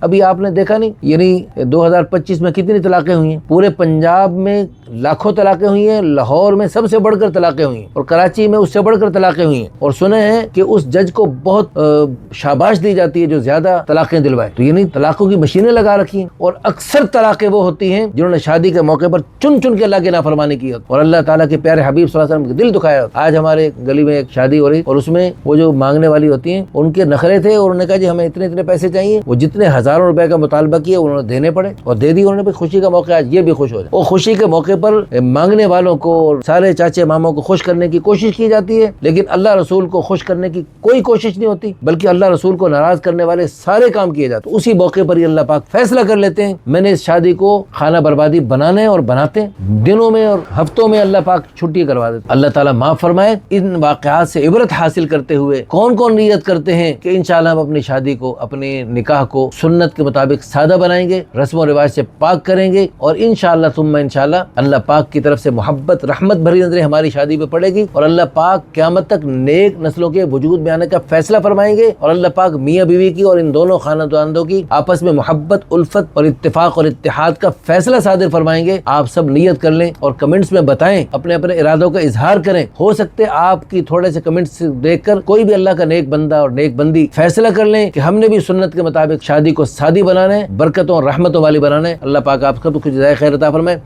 ابھی آپ نے دیکھا نہیں، یعنی 2025 میں کتنی طلاقیں ہوئی ہیں؟ پورے پنجاب میں لاکھوں طلاقیں ہوئی ہیں، لاہور میں سب سے بڑھ کر طلاقیں ہوئی ہیں، اور کراچی میں اس سے بڑھ کر طلاقیں ہوئی ہیں، اور سنے ہیں کہ اس جج کو بہت شاباش دی جاتی ہے جو زیادہ طلاقیں دلوائے۔ تو یعنی طلاقوں کی مشینیں لگا رکھی ہیں، اور اکثر طلاقیں وہ ہوتی ہیں جنہوں نے شادی کے موقع پر چن چن کے اللہ کی نافرمانی کی ہوتی اور اللہ تعالیٰ کے پیارے حبیب صلی اللہ علیہ وسلم کے دل دکھایا ہوتا۔ آج ہمارے گلی میں ایک شادی ہو رہی، اور اس میں وہ جو مانگنے والی ہوتی ہیں ان کے نخرے تھے، اور انہوں نے کہا جی ہمیں اتنے پیسے چاہیے، وہ جتنے ہزاروں روپے کا مطالبہ کیا انہوں نے دینے پڑے، اور دے دی انہوں نے۔ بھی خوشی کا موقع، آج یہ بھی خوش ہو جائے۔ اور خوشی کے موقع پر مانگنے والوں کو اور سارے چاچے ماموں کو خوش کرنے کی کوشش کی جاتی ہے، لیکن اللہ رسول کو خوش کرنے کی کوئی کوشش نہیں ہوتی، بلکہ اللہ رسول کو ناراض کرنے والے سارے کام کیے جاتے ہیں۔ اسی موقع پر یہ اللہ پاک فیصلہ کر لیتے ہیں میں نے اس شادی کو خانہ بربادی بنانے اور بناتے ہیں، دنوں میں اور ہفتوں میں اللہ پاک چھٹی کروا دیتے۔ اللہ تعالیٰ معاف فرمائے۔ ان واقعات سے عبرت حاصل کرتے ہوئے کون کون نیت کرتے ہیں کہ انشاءاللہ ہم اپنی شادی کو، اپنے نکاح کو سنت کے مطابق سادہ بنائیں گے، رسم و رواج سے پاک کریں گے، اور انشاءاللہ ثم انشاءاللہ اللہ پاک کی طرف سے محبت رحمت بھری نظریں ہماری شادی پہ پڑے گی، اور اللہ پاک قیامت تک نیک نسلوں کے وجود میں آنے کا فیصلہ فرمائیں گے، اور اللہ پاک میاں بیوی کی اور ان دونوں خاندانوں کی آپس میں محبت، الفت اور اتفاق اور اتحاد کا فیصلہ صادر فرمائیں گے۔ آپ سب نیت کر لیں اور کمنٹس میں بتائیں، اپنے ارادوں کا اظہار کریں۔ ہو سکتے آپ کی تھوڑے سے کمنٹس دیکھ کر کوئی بھی اللہ کا نیک بندہ اور نیک بندی فیصلہ کر لیں کہ ہم نے بھی سنت کے مطابق شادی کو سادی بنانا ہے، برکتوں اور رحمتوں والی بنانا ہے۔ اللہ پاک آپ سب کو جزائے خیر عطا فرمائے۔